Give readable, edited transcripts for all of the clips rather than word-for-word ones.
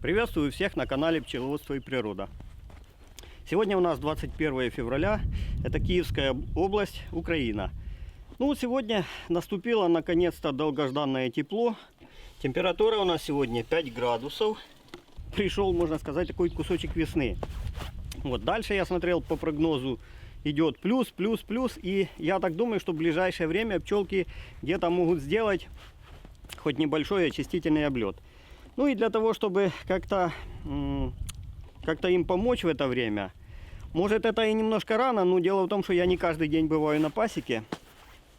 Приветствую всех на канале Пчеловодство и природа. Сегодня у нас 21 февраля, это Киевская область, Украина. Ну, сегодня наступило наконец-то долгожданное тепло. Температура у нас сегодня 5 градусов. Пришел, можно сказать, такой кусочек весны. Вот, дальше я смотрел по прогнозу, идет плюс. И я так думаю, что в ближайшее время пчелки где-то могут сделать хоть небольшой очистительный облет. Ну и для того, чтобы как-то им помочь в это время, может это и немножко рано, но дело в том, что я не каждый день бываю на пасеке.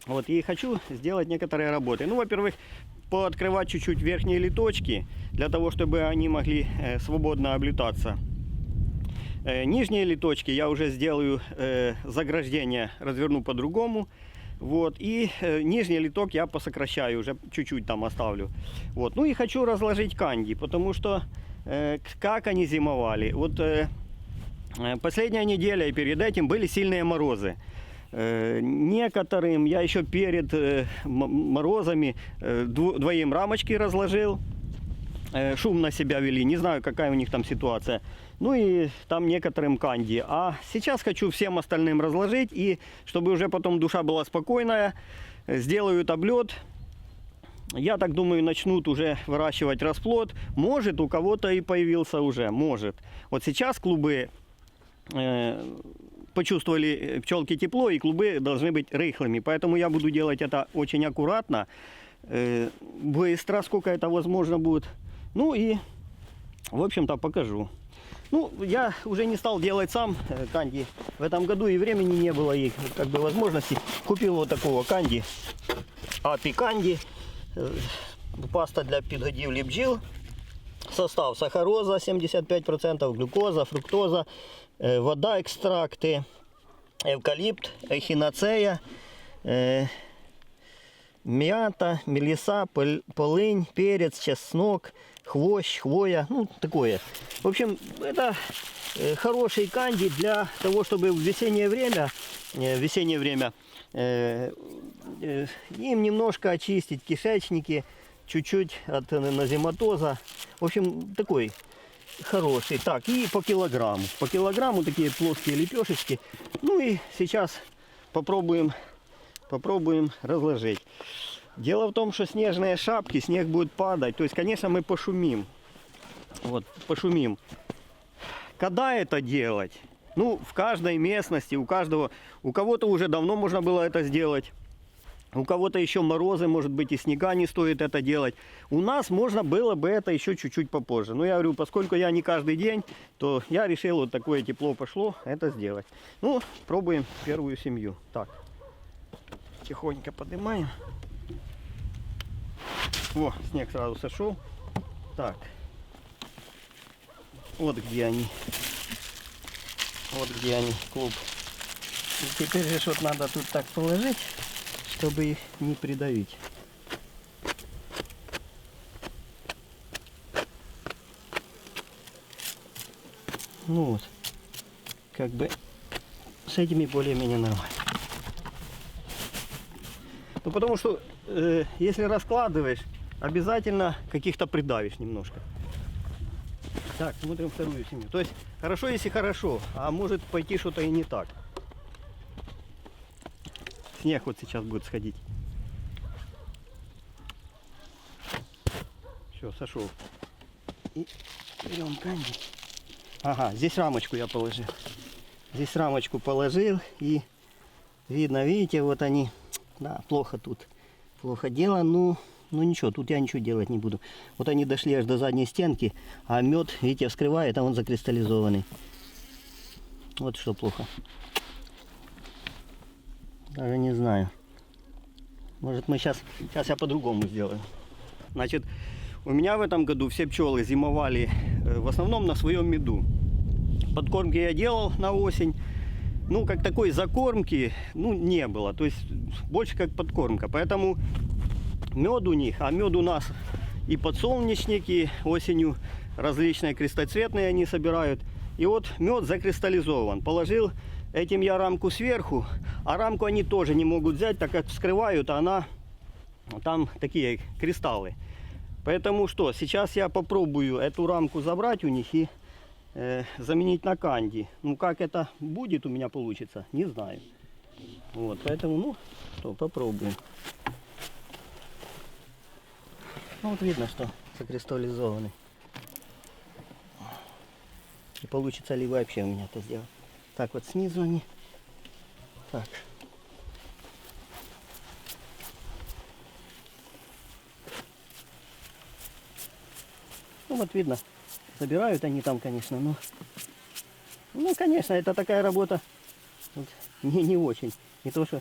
Вот, и хочу сделать некоторые работы. Ну, во-первых, пооткрывать чуть-чуть верхние литочки, для того, чтобы они могли свободно облетаться. Нижние литочки я уже сделаю заграждение, разверну по-другому. Вот, и нижний литок я посокращаю, уже чуть-чуть там оставлю. Вот, ну и хочу разложить канди, потому что как они зимовали. Вот последняя неделя и перед этим были сильные морозы. Некоторым я еще перед морозами двоим рамочки разложил. Шумно себя вели, не знаю, какая у них там ситуация. Ну и там некоторым канди. А сейчас хочу всем остальным разложить, и чтобы уже потом душа была спокойная, сделают облет. Я так думаю, начнут уже выращивать расплод. Может, у кого-то и появился уже, может. Вот сейчас клубы почувствовали пчелки тепло, и клубы должны быть рыхлыми. Поэтому я буду делать это очень аккуратно, быстро, сколько это возможно будет. Ну и, в общем-то, покажу. Ну, я уже не стал делать сам канди в этом году, и времени не было, и как бы возможности. Купил вот такого канди, апи канди, паста для підгодівлі бджіл. Состав: сахароза 75%, глюкоза, фруктоза, вода, экстракты, эвкалипт, эхиноцея, мята, мелиса, полынь, перец, чеснок, хвощ, хвоя, ну такое. В общем, это хороший канди для того, чтобы в весеннее время им немножко очистить кишечники, чуть-чуть от назематоза. В общем, такой хороший. Так, и по килограмму такие плоские лепешечки. Ну и сейчас попробуем разложить. Дело в том, что снежные шапки, снег будет падать. То есть, конечно, мы пошумим. Вот, пошумим. Когда это делать? Ну, в каждой местности, у кого-то уже давно можно было это сделать. У кого-то еще морозы, может быть, и снега, не стоит это делать. У нас можно было бы это еще чуть-чуть попозже. Но я говорю, поскольку я не каждый день, то я решил, вот такое тепло пошло, это сделать. Ну, пробуем первую семью. Так, тихонько поднимаем. О, снег сразу сошел. Так, вот где они. Вот где они, клуб. И теперь же вот надо тут так положить, чтобы их не придавить. Ну вот, как бы с этими более-менее нормально. Ну потому что если раскладываешь, обязательно каких-то придавишь немножко. Так, смотрим вторую семью. То есть хорошо, если хорошо, а может пойти что-то и не так. Снег вот сейчас будет сходить. Все, сошел. И берем канди. Ага, здесь рамочку я положил. Здесь рамочку положил, и видно, видите, вот они. Да, плохо тут. Плохо дело, ну ничего, тут я ничего делать не буду. Вот они дошли аж до задней стенки, а мед, видите, вскрывает, а он закристаллизованный. Вот что плохо. Даже не знаю. Может, мы сейчас я по-другому сделаю. Значит, у меня в этом году все пчелы зимовали в основном на своем меду. Подкормки я делал на осень. Ну, как такой закормки, ну, не было. То есть, больше как подкормка. Поэтому мед у них, а мед у нас и подсолнечники осенью различные крестоцветные они собирают. И вот мед закристаллизован. Положил этим я рамку сверху, а рамку они тоже не могут взять, так как вскрывают, а она, там такие кристаллы. Поэтому что, сейчас я попробую эту рамку забрать у них и заменить на канди. Ну как это будет у меня получится, не знаю. Вот, поэтому, ну, что, попробуем. Ну вот видно, что закристаллизованный. И получится ли вообще у меня это сделать. Так вот снизу они. Так. Ну вот видно, забирают они там, конечно, но... Ну, конечно, это такая работа вот, не очень. Не то, что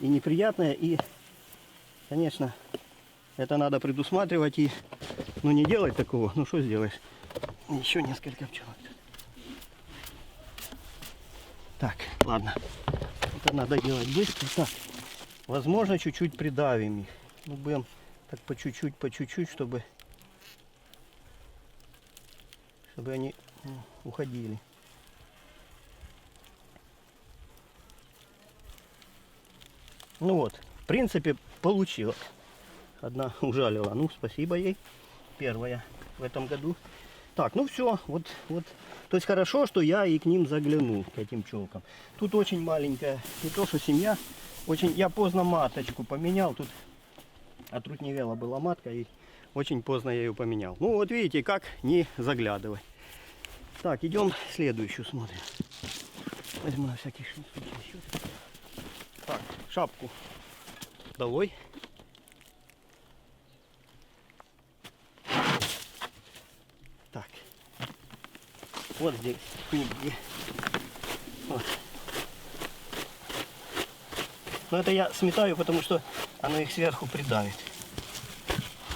и неприятная, и, конечно, это надо предусматривать и, ну, не делать такого. Ну, что сделаешь? Еще несколько пчелок. Так, ладно. Это надо делать быстро. Так, возможно, чуть-чуть придавим их. Ну, будем так по чуть-чуть, чтобы они уходили. Ну вот, в принципе, получилось. Одна ужалила. Ну, спасибо ей. Первая в этом году. Так, ну все, вот. То есть хорошо, что я и к ним заглянул, к этим пчелкам. Тут очень маленькая, не то что семья. Очень, я поздно маточку поменял. Тут отрутневела была матка, и очень поздно я ее поменял. Ну вот видите, как не заглядывать. Так, идем следующую смотрим. Возьму на всякий случай еще. Так, шапку долой. Так. Вот здесь книги. Вот. Но это я сметаю, потому что оно их сверху придавит.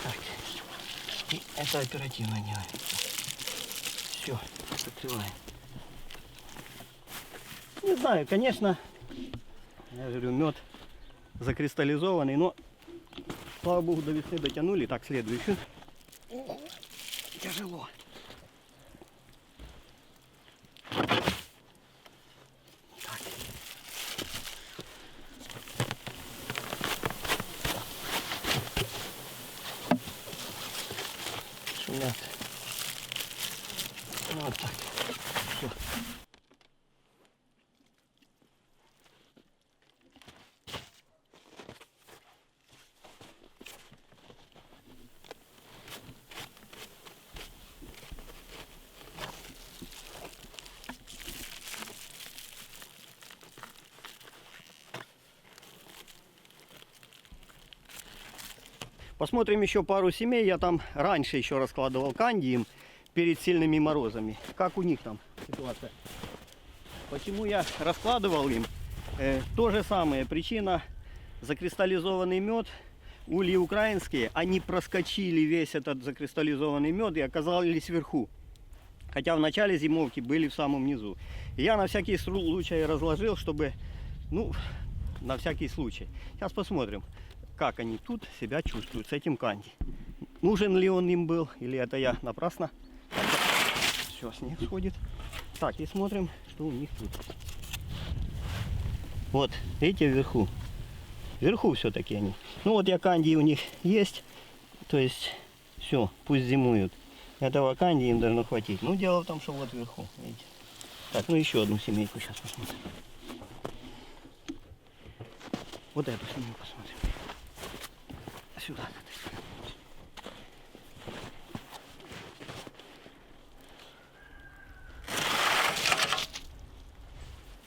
Так. И это оперативно делаем. Все, открываем. Не знаю, конечно, я говорю, мед закристаллизованный, но слава богу, до весны дотянули. Так, следующую. Тяжело. Так. Шумят. Вот так. Все. Посмотрим еще пару семей. Я там раньше еще раскладывал канди им перед сильными морозами. Как у них там ситуация? Почему я раскладывал им? То же самое. Причина: закристаллизованный мед. Ульи украинские, они проскочили весь этот закристаллизованный мед и оказались вверху. Хотя в начале зимовки были в самом низу. И я на всякий случай разложил, чтобы, ну, на всякий случай. Сейчас посмотрим, как они тут себя чувствуют с этим канди. Нужен ли он им был, или это я напрасно. Все, снег сходит. Так, и смотрим, что у них тут. Вот, видите, вверху. Вверху все-таки они. Ну вот я канди у них есть. То есть, все, пусть зимуют. Этого канди им должно хватить. Ну, дело в том, что вот вверху, видите. Так, ну еще одну семейку сейчас посмотрим. Вот эту семейку посмотрим. Сюда.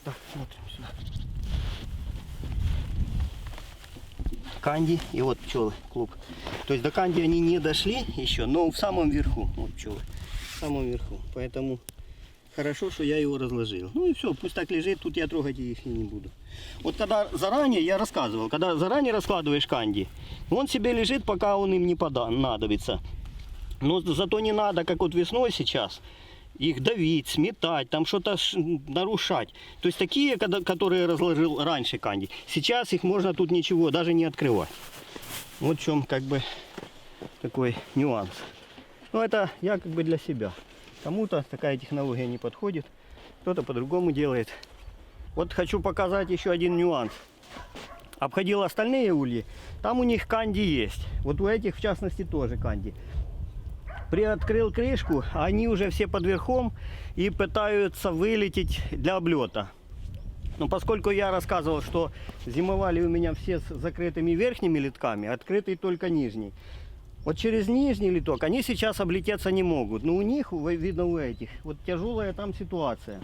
Так, смотрим сюда. Канди и вот пчелы, клуб. То есть до канди они не дошли еще, но в самом верху. Вот пчелы. В самом верху. Поэтому хорошо, что я его разложил. Ну и все, пусть так лежит, тут я трогать их не буду. Вот когда заранее, я рассказывал, когда заранее раскладываешь канди, он себе лежит, пока он им не понадобится. Но зато не надо, как вот весной сейчас, их давить, сметать, там что-то нарушать. То есть такие, которые разложил раньше канди, сейчас их можно тут ничего, даже не открывать. Вот в чем как бы такой нюанс. Но это я как бы для себя. Кому-то такая технология не подходит, кто-то по-другому делает. Вот хочу показать еще один нюанс. обходил остальные ульи, там у них канди есть. Вот у этих в частности тоже канди. Приоткрыл крышку, а они уже все под верхом и пытаются вылететь для облета. Но поскольку я рассказывал, что зимовали у меня все с закрытыми верхними литками, открытый только нижний. Вот через нижний литок они сейчас облететься не могут. Но у них, видно у этих, вот тяжелая там ситуация.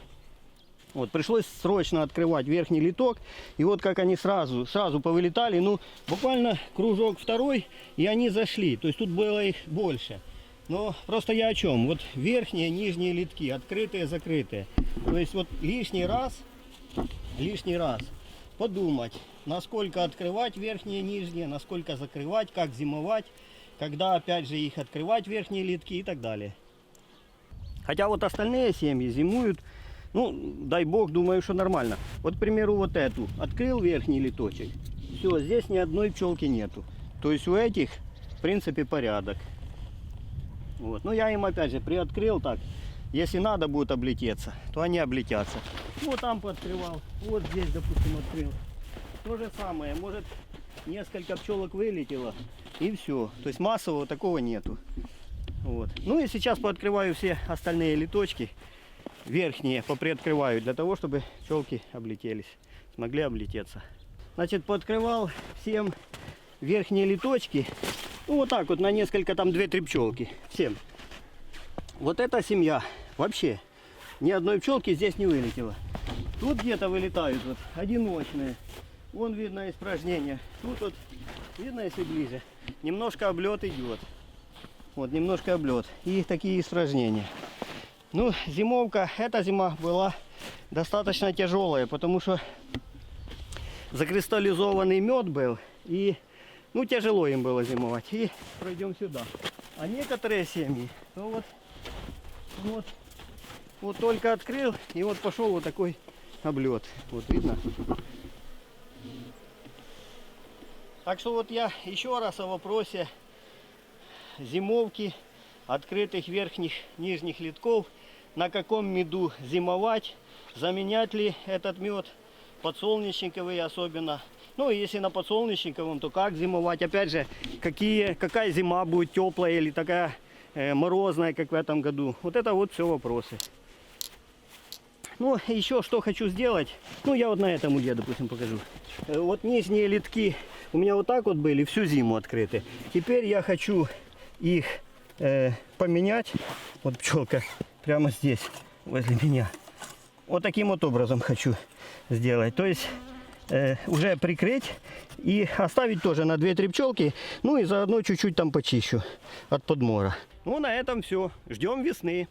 Вот, пришлось срочно открывать верхний литок. И вот как они сразу повылетали. Ну, буквально кружок второй, и они зашли. То есть тут было их больше. Но просто я о чем? Вот верхние, нижние литки, открытые, закрытые. То есть вот лишний раз подумать, насколько открывать верхние, нижние, насколько закрывать, как зимовать, когда опять же их открывать верхние литки и так далее. Хотя вот остальные семьи зимуют, ну, дай бог, думаю, что нормально. Вот, к примеру, вот эту. Открыл верхний литочек. Все, здесь ни одной пчелки нету. То есть у этих, в принципе, порядок. Вот. Ну, я им опять же приоткрыл так. Если надо будет облететься, то они облетятся. Вот там пооткрывал. Вот здесь, допустим, открыл. То же самое. Может, несколько пчелок вылетело. И все. То есть массового такого нету. Вот. Ну и сейчас пооткрываю все остальные литочки. Верхние поприоткрываю, для того, чтобы пчелки облетелись. Смогли облететься. Значит, пооткрывал всем верхние литочки. Ну вот так вот, на несколько, там 2-3 пчелки. Всем. Вот эта семья вообще ни одной пчелки здесь не вылетела. Тут где-то вылетают вот одиночные. Вон видно испражнение. Тут вот видно, если ближе. Немножко облет идет. Вот немножко облет. И такие испражнения. Ну, зимовка, эта зима была достаточно тяжелая, потому что закристаллизованный мед был. И ну, тяжело им было зимовать. И пройдем сюда. А некоторые семьи, ну вот только открыл, и вот пошел вот такой облет. Вот видно? Так что вот я еще раз о вопросе зимовки открытых верхних, нижних литков. На каком меду зимовать, заменять ли этот мед, подсолнечниковый особенно. Ну, если на подсолнечниковом, то как зимовать? Опять же, какая зима будет, теплая или такая морозная, как в этом году. Вот это вот все вопросы. Ну, еще что хочу сделать. Ну, я вот на этом улье, допустим, покажу. Вот нижние литки у меня вот так вот были, всю зиму открыты. Теперь я хочу их поменять. Вот пчелка прямо здесь, возле меня. Вот таким вот образом хочу сделать. То есть уже прикрыть и оставить тоже на 2-3 пчелки. Ну и заодно чуть-чуть там почищу от подмора. Ну на этом все. Ждем весны.